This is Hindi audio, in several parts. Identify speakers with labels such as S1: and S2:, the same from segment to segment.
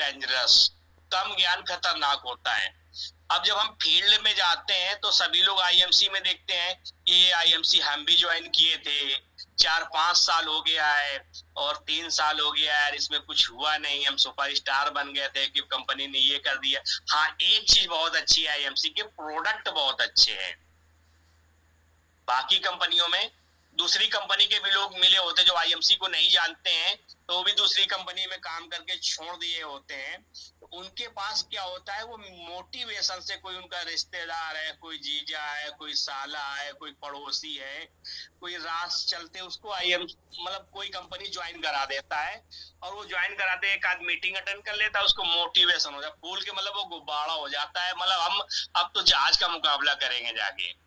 S1: डेंजरस, कम ज्ञान खतरनाक होता है। अब जब हम फील्ड में जाते हैं तो सभी लोग आईएमसी में देखते हैं कि ये आईएमसी हम भी ज्वाइन किए थे, 4-5 साल हो गया है और 3 साल हो गया है, इसमें कुछ हुआ नहीं, हम सुपरस्टार बन गए थे कि कंपनी ने ये कर दिया। हाँ, एक चीज बहुत अच्छी है आईएमसी के, प्रोडक्ट बहुत अच्छे हैं। बाकी कंपनियों में दूसरी कंपनी के भी लोग मिले होते जो आईएमसी को नहीं जानते हैं, तो वो भी दूसरी कंपनी में काम करके छोड़ दिए होते हैं। तो उनके पास क्या होता है, वो मोटिवेशन से, कोई उनका रिश्तेदार है, कोई जीजा है, कोई साला है, कोई पड़ोसी है, कोई रास चलते उसको आईएम मतलब कोई कंपनी ज्वाइन करा देता है, और वो ज्वाइन कराते एक आध मीटिंग अटेंड कर लेता है, उसको मोटिवेशन हो जाता है, फूल के मतलब वो गुब्बारा हो जाता है, मतलब हम अब तो जहाज का मुकाबला करेंगे जाके,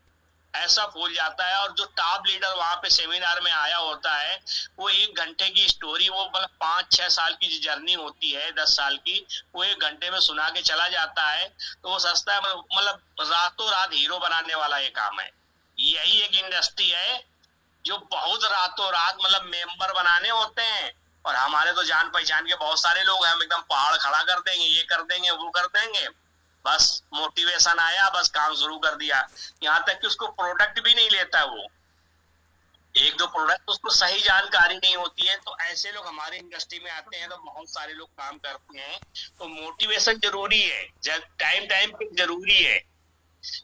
S1: ऐसा फूल जाता है। और जो टॉप लीडर वहां पे सेमिनार में आया होता है, वो 1 घंटे की स्टोरी, वो मतलब 5-6 साल की जो जर्नी होती है, 10 साल की, वो 1 घंटे में सुना के चला जाता है। तो वो सस्ता है, मतलब रातों रात हीरो बनाने वाला ये काम है। यही एक इंडस्ट्री है जो बहुत रातों रात मतलब मेंबर बनाने होते हैं, और हमारे तो जान पहचान के बहुत सारे लोग हैं, हम एकदम पहाड़ खड़ा कर देंगे, ये कर देंगे, वो कर देंगे, बस मोटिवेशन आया, बस काम शुरू कर दिया। यहाँ तक कि उसको प्रोडक्ट भी नहीं लेता है वो, 1-2 प्रोडक्ट, उसको सही जानकारी नहीं होती है। तो ऐसे लोग हमारे इंडस्ट्री में आते हैं तो बहुत सारे लोग काम करते हैं। तो मोटिवेशन जरूरी है, जब टाइम टाइम पे जरूरी है,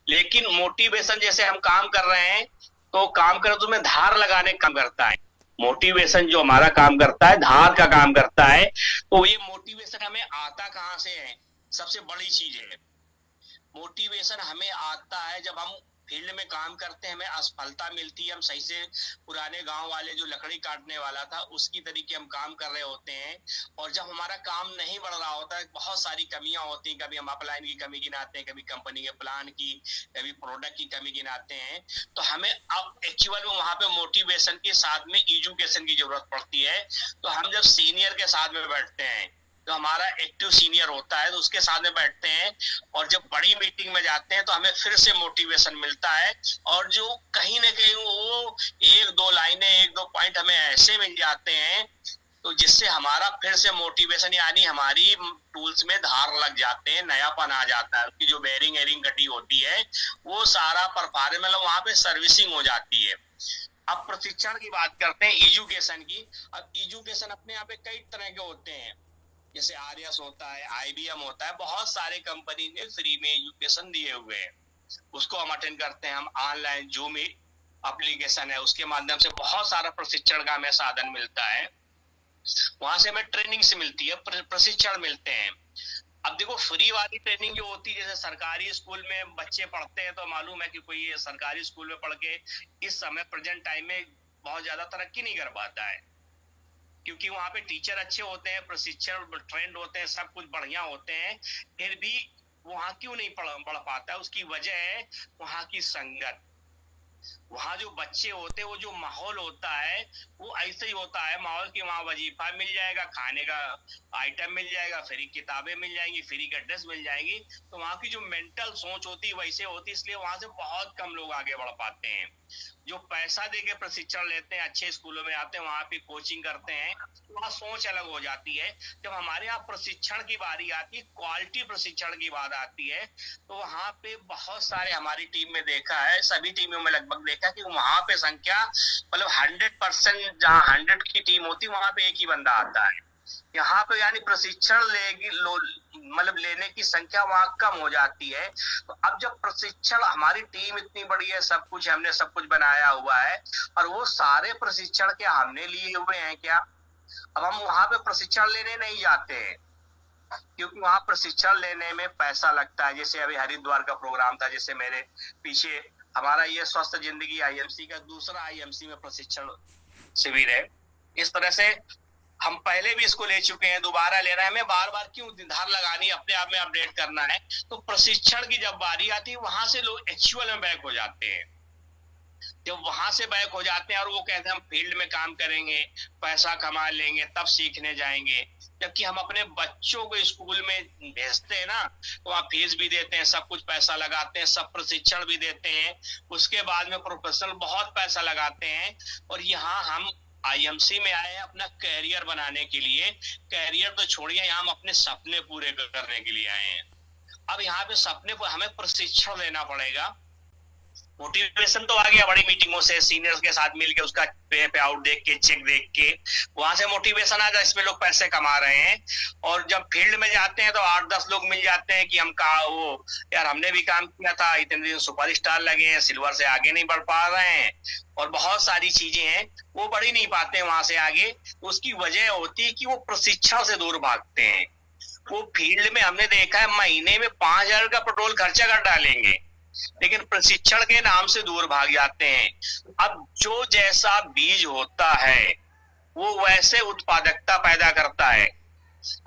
S1: लेकिन मोटिवेशन जैसे हम काम कर रहे हैं तो काम कर तो में धार लगाने काम करता है। मोटिवेशन जो हमारा काम करता है, धार का काम करता है। तो ये मोटिवेशन हमें आता कहाँ से है, सबसे बड़ी चीज है। मोटिवेशन हमें आता है जब हम फील्ड में काम करते हैं, हमें असफलता मिलती है, हम सही से पुराने गांव वाले जो लकड़ी काटने वाला था उसकी तरीके हम काम कर रहे होते हैं, और जब हमारा काम नहीं बढ़ रहा होता है, बहुत सारी कमियां होती हैं, कभी हम अपलाइन की कमी गिनाते हैं, कभी कंपनी के प्लान की, कभी प्रोडक्ट की कमी गिनाते हैं, तो हमें अब एक्चुअल में वहां पे मोटिवेशन के साथ में एजुकेशन की जरूरत पड़ती है। तो हम जब सीनियर के साथ में बैठते हैं, तो हमारा एक्टिव सीनियर होता है, तो उसके साथ में बैठते हैं, और जब बड़ी मीटिंग में जाते हैं तो हमें फिर से मोटिवेशन मिलता है, और जो कहीं ना कहीं वो 1-2 लाइनें, 1-2 पॉइंट हमें ऐसे मिल जाते हैं, तो जिससे हमारा फिर से मोटिवेशन, यानी हमारी टूल्स में धार लग जाते हैं, नयापन आ जाता है, उसकी जो बेरिंग एरिंग कटी होती है वो सारा परफॉर्मेंस, मतलब वहां पे सर्विसिंग हो जाती है। अब प्रशिक्षण की बात करते हैं, एजुकेशन की। अब एजुकेशन अपने यहाँ पे कई तरह के होते हैं, जैसे आरएस होता है, आईबीएम होता है, बहुत सारे कंपनी ने फ्री में एजुकेशन दिए हुए हैं, उसको हम अटेंड करते हैं। हम ऑनलाइन जूम एप्लीकेशन है, उसके माध्यम से बहुत सारा प्रशिक्षण का हमें साधन मिलता है, वहां से हमें ट्रेनिंग से मिलती है, प्रशिक्षण मिलते हैं। अब देखो, फ्री वाली ट्रेनिंग जो होती है, जैसे सरकारी स्कूल में बच्चे पढ़ते हैं, तो मालूम है कि कोई सरकारी स्कूल में पढ़ के इस समय प्रेजेंट टाइम में बहुत ज्यादा तरक्की नहीं कर पाता है, क्योंकि वहां पे टीचर अच्छे होते हैं, प्रशिक्षण ट्रेंड होते हैं, सब कुछ बढ़िया होते हैं, फिर भी वहां क्यों नहीं पढ़ पाता है? उसकी वजह है वहां की संगत। वहां जो बच्चे होते हैं, वो जो माहौल होता है वो ऐसे ही होता है माहौल की, वहां वजीफा मिल जाएगा, खाने का आइटम मिल जाएगा, फ्री किताबें मिल जाएंगी, फ्री का ड्रेस मिल जाएगी, तो वहां की जो मेंटल सोच होती है वैसे होती है, इसलिए वहां से बहुत कम लोग आगे बढ़ पाते हैं। जो पैसा देके प्रशिक्षण लेते हैं, अच्छे स्कूलों में आते हैं, वहां पे कोचिंग करते हैं, तो वहां सोच अलग हो जाती है। जब हमारे यहाँ प्रशिक्षण की बारी आती है, क्वालिटी प्रशिक्षण की बात आती है, तो वहां पे बहुत सारे, हमारी टीम में देखा है, सभी टीमों में लगभग देखा कि वहां पे संख्या मतलब 100%, जहाँ 100 की टीम होती है वहां पे एक ही बंदा आता है। यहाँ पे यानी प्रशिक्षण मतलब लेने की संख्या वहां कम हो जाती है। तो अब जब प्रशिक्षण, हमारी टीम इतनी बड़ी है, सब कुछ हमने सब कुछ बनाया हुआ है, और वो सारे प्रशिक्षण क्या हमने लिए हुए हैं क्या? अब हम वहां पे प्रशिक्षण लेने नहीं जाते हैं, क्योंकि वहां प्रशिक्षण लेने में पैसा लगता है। जैसे अभी हरिद्वार का प्रोग्राम था, जैसे मेरे पीछे हमारा ये स्वस्थ जिंदगी आईएमसी का दूसरा आईएमसी में प्रशिक्षण शिविर है। इस तरह से हम पहले भी इसको ले चुके हैं, दोबारा ले रहे हैं, हमें बार बार क्यों धार लगानी, अपने आप में अपडेट करना है। तो प्रशिक्षण की जब बारी आती है, वहां से लोग एक्चुअल में बैक हो जाते हैं। जब वहां से बैक हो जाते हैं और वो कहते हैं हम फील्ड में काम करेंगे, पैसा कमा लेंगे, तब सीखने जाएंगे, जबकि हम अपने बच्चों को स्कूल में भेजते हैं ना, तो वहाँ फीस भी देते हैं, सब कुछ पैसा लगाते हैं, सब प्रशिक्षण भी देते हैं, उसके बाद में प्रोफेशनल बहुत पैसा लगाते हैं, और यहाँ हम आईएमसी में आए हैं अपना कैरियर बनाने के लिए। कैरियर तो छोड़िए, यहाँ हम अपने सपने पूरे करने के लिए आए हैं। अब यहाँ पे सपने को हमें प्रशिक्षण लेना पड़ेगा। मोटिवेशन तो आ गया बड़ी मीटिंगों से, सीनियर्स के साथ मिलके उसका पे आउट देख के, चेक देख के, वहां से मोटिवेशन आ जाए इसमें लोग पैसे कमा रहे हैं। और जब फील्ड में जाते हैं तो 8-10 लोग मिल जाते हैं कि हम कहा वो यार हमने भी काम किया था, इतने दिन सुपरस्टार लगे हैं, सिल्वर से आगे नहीं बढ़ पा रहे हैं, और बहुत सारी चीजें हैं वो बढ़ ही नहीं पाते हैं वहां से आगे। उसकी वजह होती है कि वो प्रशिक्षण से दूर भागते हैं। वो फील्ड में हमने देखा है महीने में 5,000 का पेट्रोल खर्चा कर डालेंगे, लेकिन प्रशिक्षण के नाम से दूर भाग जाते हैं। अब जो जैसा बीज होता है वो वैसे उत्पादकता पैदा करता है।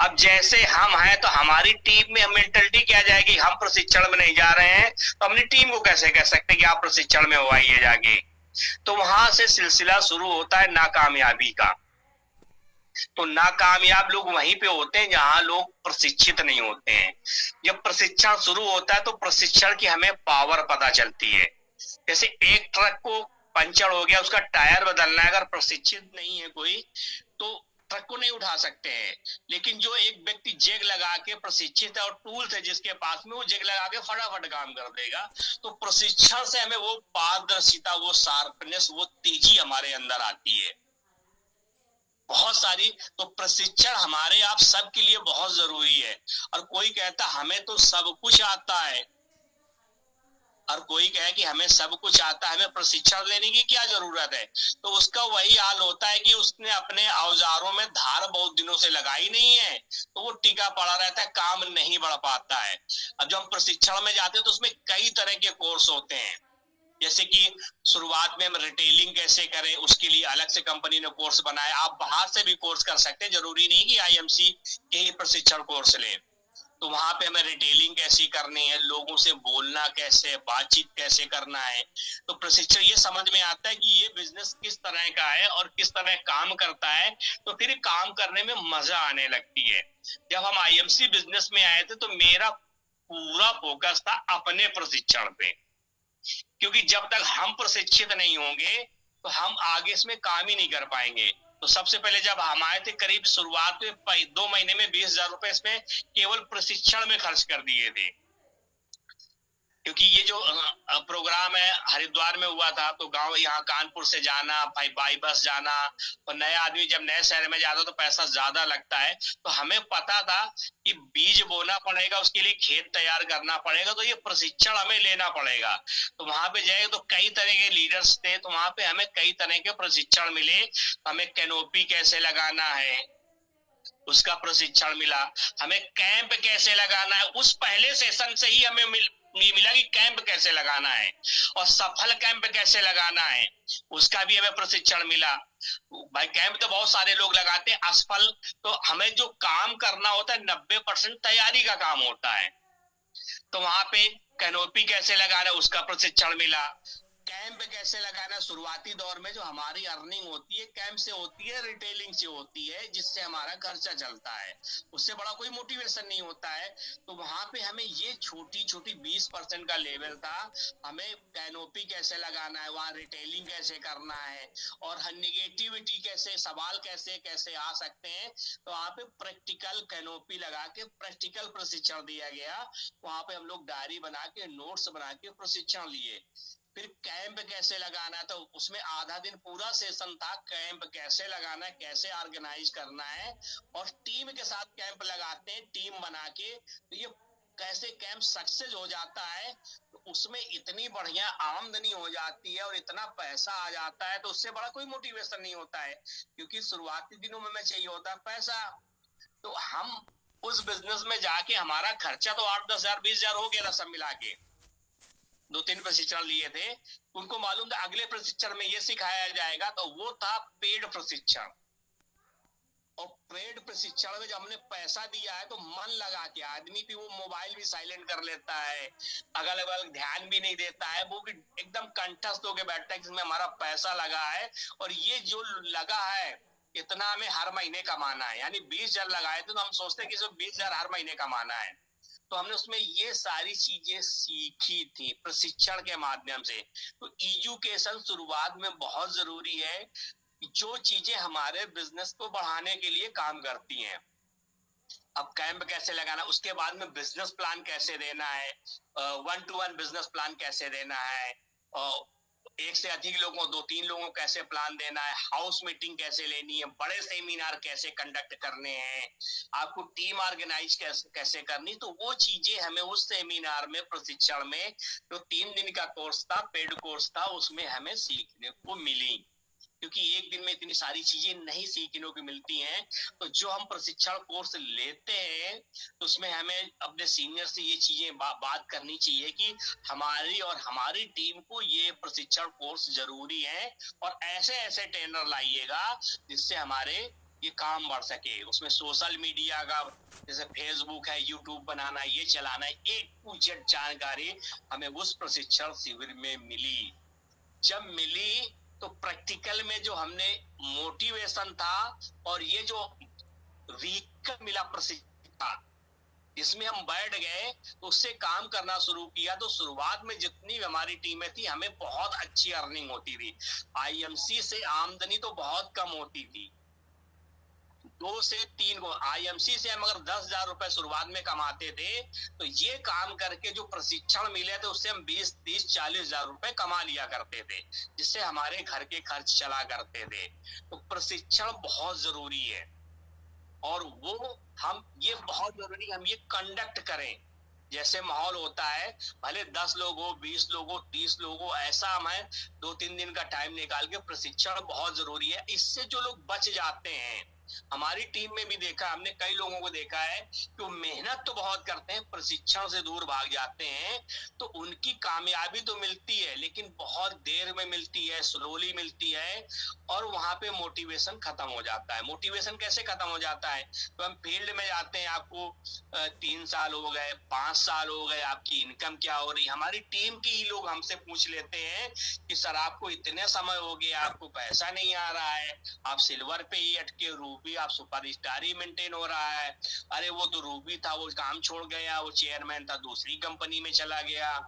S1: अब जैसे हम हैं तो हमारी टीम में मेंटलिटी क्या जाएगी, हम प्रशिक्षण में नहीं जा रहे हैं तो अपनी टीम को कैसे कह सकते हैं कि आप प्रशिक्षण में हो आइए जाके। तो वहां से सिलसिला शुरू होता है नाकामयाबी का। तो नाकामयाब लोग वहीं पे होते हैं जहां लोग प्रशिक्षित नहीं होते हैं। जब प्रशिक्षण शुरू होता है तो प्रशिक्षण की हमें पावर पता चलती है। जैसे एक ट्रक को पंचर हो गया, उसका टायर बदलना है, अगर प्रशिक्षित नहीं है कोई तो ट्रक को नहीं उठा सकते हैं। लेकिन जो एक व्यक्ति जेग लगा के प्रशिक्षित है और टूल्स है जिसके पास में, वो जेग लगा के फटाफट काम कर देगा। तो प्रशिक्षण से हमें वो पारदर्शिता, वो शार्पनेस, वो तेजी हमारे अंदर आती है बहुत सारी। तो प्रशिक्षण हमारे आप सबके लिए बहुत जरूरी है। और कोई कहता हमें तो सब कुछ आता है, और कोई कहे कि हमें सब कुछ आता है, हमें प्रशिक्षण लेने की क्या जरूरत है, तो उसका वही हाल होता है कि उसने अपने औजारों में धार बहुत दिनों से लगाई नहीं है, तो वो टिका पड़ा रहता है, काम नहीं बढ़ पाता है। अब जब हम प्रशिक्षण में जाते हैं तो उसमें कई तरह के कोर्स होते हैं। जैसे कि शुरुआत में हम रिटेलिंग कैसे करें, उसके लिए अलग से कंपनी ने कोर्स बनाया। आप बाहर से भी कोर्स कर सकते हैं, जरूरी नहीं कि आईएमसी के ही प्रशिक्षण कोर्स लें। तो वहां पे हमें रिटेलिंग कैसी करनी है, लोगों से बोलना कैसे, बातचीत कैसे करना है। तो प्रशिक्षण ये समझ में आता है कि ये बिजनेस किस तरह का है और किस तरह काम करता है, तो फिर काम करने में मजा आने लगती है। जब हम आईएमसी बिजनेस में आए थे तो मेरा पूरा फोकस था अपने प्रशिक्षण पे, क्योंकि जब तक हम प्रशिक्षित नहीं होंगे तो हम आगे इसमें काम ही नहीं कर पाएंगे। तो सबसे पहले जब हम आए थे, करीब शुरुआत में 2 महीने में 20,000 रुपए इसमें केवल प्रशिक्षण में खर्च कर दिए थे। क्योंकि ये जो प्रोग्राम है हरिद्वार में हुआ था, तो गांव यहाँ कानपुर से जाना, बाई बस जाना, और नया आदमी जब नए शहर में जाता तो पैसा ज्यादा लगता है। तो हमें पता था कि बीज बोना पड़ेगा, उसके लिए खेत तैयार करना पड़ेगा, तो ये प्रशिक्षण हमें लेना पड़ेगा। तो वहां पे जाए तो कई तरह के लीडर्स थे, तो वहां पे हमें कई तरह के प्रशिक्षण मिले। हमें कैनोपी कैसे लगाना है उसका प्रशिक्षण मिला, हमें कैंप कैसे लगाना है उस पहले सेशन से ही हमें मिला कि कैंप कैसे लगाना है, और सफल कैंप कैसे लगाना है उसका भी हमें प्रशिक्षण मिला। भाई कैंप तो बहुत सारे लोग लगाते हैं, असफल तो हमें जो काम करना होता है 90% तैयारी का काम होता है। तो वहां पे कैनोपी कैसे लगाना है उसका प्रशिक्षण मिला। कैंप कैसे लगाना, शुरुआती दौर में जो हमारी अर्निंग होती है कैंप से होती है, रिटेलिंग से होती है, जिससे हमारा खर्चा चलता है, उससे बड़ा कोई मोटिवेशन नहीं होता है। तो वहां पे हमें ये छोटी छोटी 20% का लेवल था, हमें कैनोपी कैसे लगाना है, वहां रिटेलिंग कैसे करना है, और निगेटिविटी कैसे, सवाल कैसे कैसे आ सकते हैं। तो वहां पे प्रैक्टिकल कैनोपी लगा के प्रैक्टिकल प्रशिक्षण दिया गया। वहां पे हम लोग डायरी बना के, नोट्स बना के प्रशिक्षण लिए। फिर कैंप कैसे लगाना है, तो उसमें आधा दिन पूरा सेशन था, कैंप कैसे लगाना है, कैसे ऑर्गेनाइज करना है, और टीम के साथ कैंप लगाते हैं, टीम बना के। तो ये कैसे कैंप सक्सेस हो जाता है, तो उसमें इतनी बढ़िया आमदनी हो जाती है और इतना पैसा आ जाता है, तो उससे बड़ा कोई मोटिवेशन नहीं होता है। क्योंकि शुरुआती दिनों में चाहिए होता है पैसा। तो हम उस बिजनेस में जाके हमारा खर्चा तो 8-10 हजार 20,000 हो गया था सब मिला के। 2-3 प्रशिक्षण लिए थे, उनको मालूम था अगले प्रशिक्षण में ये सिखाया जाएगा, तो वो था पेड प्रशिक्षण। और पेड प्रशिक्षण में जब हमने पैसा दिया है तो मन लगा के, आदमी भी वो मोबाइल भी साइलेंट कर लेता है, अगल बगल ध्यान भी नहीं देता है, वो भी एकदम कंठस्थ होकर बैठता है कि इसमें हमारा पैसा लगा है, और ये जो लगा है इतना हमें हर महीने कमाना है। यानी 20,000 लगाए थे तो हम सोचते हैं कि 20,000 हर महीने कमाना है। तो हमने उसमें ये सारी चीजें सीखी थी प्रशिक्षण के माध्यम से। तो एजुकेशन शुरुआत में बहुत जरूरी है। जो चीजें हमारे बिजनेस को बढ़ाने के लिए काम करती हैं। अब कैंप कैसे लगाना, उसके बाद में बिजनेस प्लान कैसे देना है, 1-to-1 बिजनेस प्लान कैसे देना है, और एक से अधिक लोगों, 2-3 लोगों कैसे प्लान देना है, हाउस मीटिंग कैसे लेनी है, बड़े सेमिनार कैसे कंडक्ट करने हैं, आपको टीम ऑर्गेनाइज कैसे करनी। तो वो चीजें हमें उस सेमिनार में, प्रशिक्षण में, जो 3 दिन का कोर्स था, पेड कोर्स था, उसमें हमें सीखने को मिली। क्योंकि एक दिन में इतनी सारी चीजें नहीं सीखने को मिलती हैं। तो जो हम प्रशिक्षण कोर्स लेते हैं, तो उसमें हमें अपने सीनियर से ये चीजें बात करनी चाहिए कि हमारी और हमारी टीम को ये प्रशिक्षण कोर्स जरूरी है, और ऐसे ऐसे ट्रेनर लाइएगा जिससे हमारे ये काम बढ़ सके। उसमें सोशल मीडिया का, जैसे फेसबुक है, यूट्यूब बनाना, ये चलाना, एक टू जेड जानकारी हमें उस प्रशिक्षण शिविर में मिली। जब मिली तो प्रैक्टिकल में जो हमने मोटिवेशन था, और ये जो वीक मिला प्रशिक्षण, इसमें हम बैठ गए, तो उससे काम करना शुरू किया। तो शुरुआत में जितनी हमारी टीमें थी, हमें बहुत अच्छी अर्निंग होती थी। आईएमसी से आमदनी तो बहुत कम होती थी, 2 से 3 को। आईएमसी से हम अगर 10,000 रुपए शुरुआत में कमाते थे, तो ये काम करके जो प्रशिक्षण मिले थे, उससे हम 20, 30, 40,000 रुपए कमा लिया करते थे, जिससे हमारे घर के खर्च चला करते थे। तो प्रशिक्षण बहुत जरूरी है, और वो हम ये बहुत जरूरी, हम ये कंडक्ट करें। जैसे माहौल होता है, भले 10 लोग हो, 20 लोग हो, 30 लोग हो, ऐसा हमें 2-3 दिन का टाइम निकाल के प्रशिक्षण बहुत जरूरी है। इससे जो लोग बच जाते हैं, हमारी टीम में भी देखा, हमने कई लोगों को देखा है कि वो मेहनत तो बहुत करते हैं, प्रशिक्षण से दूर भाग जाते हैं। तो उनकी कामयाबी तो मिलती है, लेकिन बहुत देर में मिलती है, स्लोली मिलती है, और वहां पे मोटिवेशन खत्म हो जाता है। मोटिवेशन कैसे खत्म हो जाता है? तो हम फील्ड में जाते हैं, आपको 3 साल हो गए, 5 साल हो गए, आपकी इनकम क्या हो रही? हमारी टीम के ही लोग हमसे पूछ लेते हैं कि सर आपको इतने समय हो गया, आपको पैसा नहीं आ रहा है, आप सिल्वर पे ही अटके, रूबी आप सुपर स्टार ही मेंटेन हो रहा है। अरे वो तो रूबी था, वो काम छोड़ गया, वो चेयरमैन था, दूसरी कंपनी में चला गया,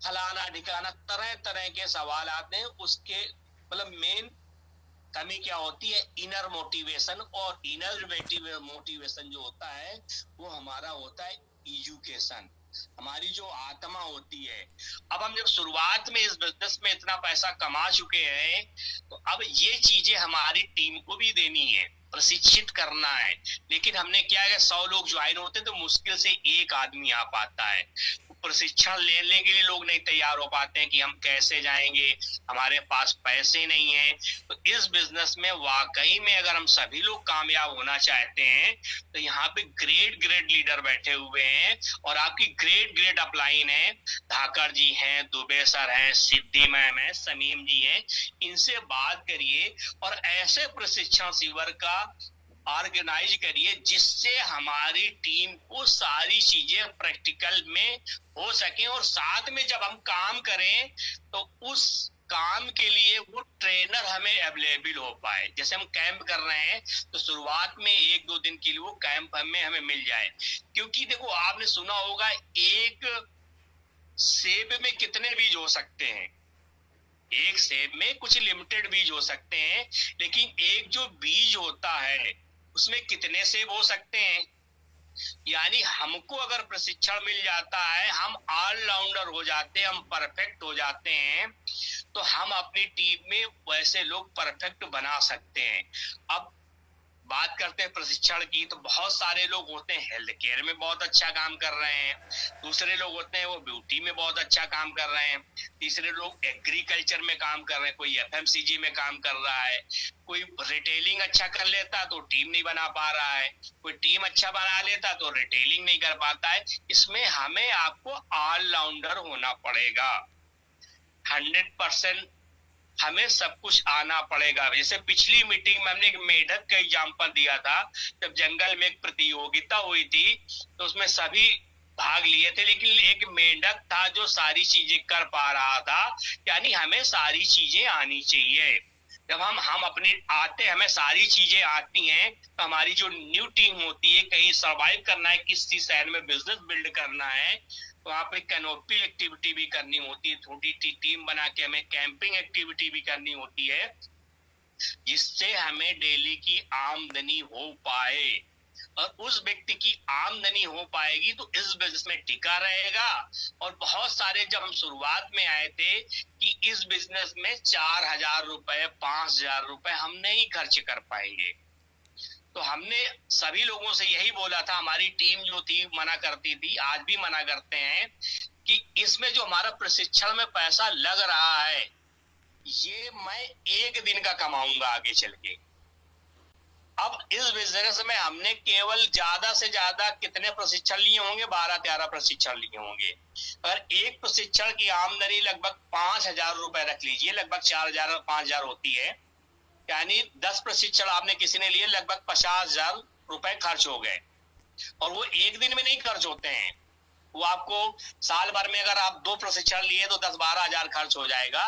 S1: फलाना ढिकाना, तरह तरह के सवाल आते हैं। उसके मतलब मेन कमी क्या होती है? Inner motivation. और इनर मोटिवेशन जो होता है, वो हमारा होता है एजुकेशन, हमारी जो आत्मा होती है। अब हम जब शुरुआत में इस बिजनेस में इतना पैसा कमा चुके हैं, तो अब ये चीजें हमारी टीम को भी देनी है, प्रशिक्षित करना है। लेकिन हमने क्या है, 100 लोग ज्वाइन होते हैं तो मुश्किल से एक आदमी आ पाता है। प्रशिक्षण लेने के लिए लोग नहीं तैयार हो पाते हैं कि हम कैसे जाएंगे, हमारे पास पैसे नहीं है। तो इस बिजनेस में वाकई में अगर हम सभी लोग कामयाब होना चाहते हैं, तो यहाँ पे ग्रेट ग्रेट लीडर बैठे हुए हैं, और आपकी ग्रेट ग्रेट अपलाइन है। धाकर जी हैं, दुबे सर हैं, सिद्धि मैम है, समीम जी हैं। इनसे बात करिए, और ऐसे प्रशिक्षण शिविर का ऑर्गेनाइज करिए जिससे हमारी टीम को सारी चीजें प्रैक्टिकल में हो सके, और साथ में जब हम काम करें तो उस काम के लिए वो ट्रेनर हमें अवेलेबल हो पाए। जैसे हम कैंप कर रहे हैं, तो शुरुआत में 1-2 दिन के लिए वो कैंप हमें मिल जाए। क्योंकि देखो, आपने सुना होगा, एक सेब में कितने बीज हो सकते हैं? एक सेब में कुछ लिमिटेड बीज हो सकते हैं, लेकिन एक जो बीज होता है, उसमें कितने सेब हो सकते हैं? यानी हमको अगर प्रशिक्षण मिल जाता है, हम ऑलराउंडर हो जाते हैं, हम परफेक्ट हो जाते हैं, तो हम अपनी टीम में वैसे लोग परफेक्ट बना सकते हैं। अब बात करते हैं प्रशिक्षण की, तो बहुत सारे लोग होते हैं हेल्थ केयर में बहुत अच्छा काम कर रहे हैं, दूसरे लोग होते हैं वो ब्यूटी में बहुत अच्छा काम कर रहे हैं, तीसरे लोग एग्रीकल्चर में काम कर रहे हैं, कोई एफएमसीजी में काम कर रहा है, कोई रिटेलिंग अच्छा कर लेता तो टीम नहीं बना पा रहा है, कोई टीम अच्छा बना लेता तो रिटेलिंग नहीं कर पाता है। इसमें हमें आपको ऑलराउंडर होना पड़ेगा, 100% हमें सब कुछ आना पड़ेगा। जैसे पिछली मीटिंग में हमने एक मेढक का एग्जाम्पल दिया था, जब जंगल में एक प्रतियोगिता हुई थी, तो उसमें सभी भाग लिए थे, लेकिन एक मेढक था जो सारी चीजें कर पा रहा था। यानी हमें सारी चीजें आनी चाहिए। जब हम अपने आते, हमें सारी चीजें आती हैं, तो हमारी जो न्यू टीम होती है, कहीं सर्वाइव करना है, किसी शहर में बिजनेस बिल्ड करना है, तो वहाँ पे कैनोपी एक्टिविटी भी करनी होती है, छोटी टीम बना के हमें कैंपिंग एक्टिविटी भी करनी होती है। जिससे हमें डेली की आमदनी हो पाए, और उस व्यक्ति की आमदनी हो पाएगी तो इस बिजनेस में टिका रहेगा। और बहुत सारे, जब हम शुरुआत में आए थे कि इस बिजनेस में 4,000 रुपए 5,000 रुपए हम नहीं खर्च कर पाएंगे, तो हमने सभी लोगों से यही बोला था। हमारी टीम जो थी मना करती थी, आज भी मना करते हैं कि इसमें जो हमारा प्रशिक्षण में पैसा लग रहा है ये मैं एक दिन का कमाऊंगा आगे चल के। अब इस बिजनेस में हमने केवल ज्यादा से ज्यादा कितने प्रशिक्षण लिए होंगे? 12-13 प्रशिक्षण लिए होंगे। अगर एक प्रशिक्षण की आमदनी लगभग 5,000 रुपए रख लीजिए, लगभग 4,000 5,000 होती है, यानी 10 प्रशिक्षण आपने किसी ने लिए, लगभग 50,000 रुपए खर्च हो गए। और वो एक दिन में नहीं खर्च होते हैं, वो आपको साल भर में अगर आप 2 प्रशिक्षण लिए तो 10-12 हजार खर्च हो जाएगा।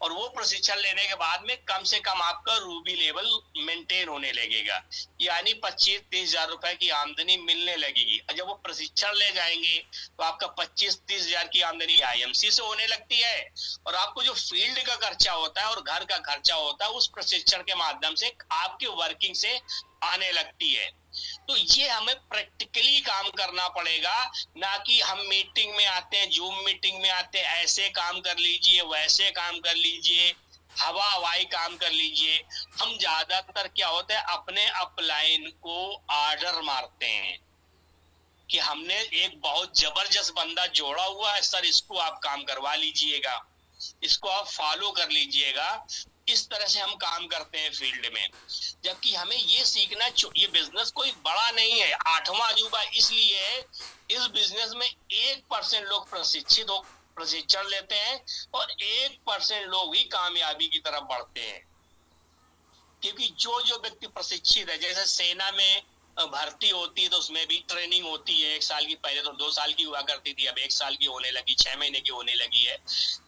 S1: और वो प्रशिक्षण लेने के बाद में कम से कम आपका रूबी लेवल मेंटेन होने लगेगा, यानी 25-30 हजार रुपए की आमदनी मिलने लगेगी। और जब वो प्रशिक्षण ले जाएंगे तो आपका 25-30 हजार की आमदनी आईएमसी से होने लगती है, और आपको जो फील्ड का खर्चा होता है और घर का खर्चा होता है उस प्रशिक्षण के माध्यम से आपके वर्किंग से आने लगती है। तो ये हमें प्रैक्टिकली काम करना पड़ेगा, ना कि हम मीटिंग में आते हैं, जूम मीटिंग में आते हैं, ऐसे काम कर लीजिए वैसे काम कर लीजिए, हवा हवाई काम कर लीजिए। हम ज्यादातर क्या होता है, अपने अपलाइन को ऑर्डर मारते हैं कि हमने एक बहुत जबरदस्त बंदा जोड़ा हुआ है सर, इसको आप काम करवा लीजिएगा, इसको आप फॉलो कर लीजिएगा। इस तरह से हम काम करते हैं फील्ड में। जबकि हमें ये सीखना, ये बिजनेस कोई बड़ा नहीं है, 8वां अजूबा इसलिए है, इस बिजनेस में 1% लोग प्रशिक्षण लेते हैं और 1% लोग ही कामयाबी की तरफ बढ़ते हैं। क्योंकि जो जो व्यक्ति प्रशिक्षित है, जैसे सेना में भर्ती होती है तो उसमें भी ट्रेनिंग होती है 1 साल की, पहले तो 2 साल की हुआ करती थी, अब 1 साल की होने लगी, 6 महीने की होने लगी है।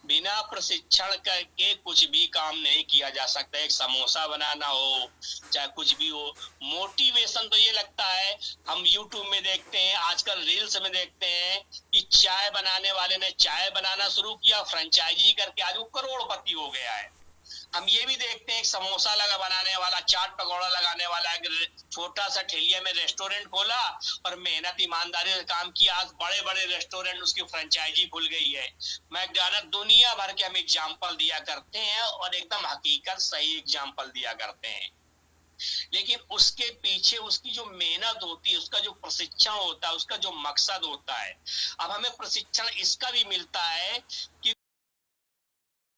S1: बिना प्रशिक्षण करके कुछ भी काम नहीं किया जा सकता। एक समोसा बनाना हो चाहे कुछ भी हो, मोटिवेशन तो ये लगता है, हम यूट्यूब में देखते हैं, आजकल रील्स में देखते हैं कि चाय बनाने वाले ने चाय बनाना शुरू किया, फ्रेंचाइजी करके आज वो करोड़पति हो गया है। हम ये भी देखते हैं, समोसा लगा बनाने वाला, चाट पकौड़ा लगाने वाला, छोटा सा ठेलिया में रेस्टोरेंट खोला और मेहनत ईमानदारी से काम किया, आज बड़े बड़े रेस्टोरेंट उसकी फ्रेंचाइजी खुल गई है। मैकडॉनल्ड, दुनिया भर के हम एग्जाम्पल दिया करते हैं और एकदम हकीकत सही एग्जाम्पल दिया करते हैं। लेकिन उसके पीछे उसकी जो मेहनत होती है, उसका जो प्रशिक्षण होता है, उसका जो मकसद होता है। अब हमें प्रशिक्षण इसका भी मिलता है कि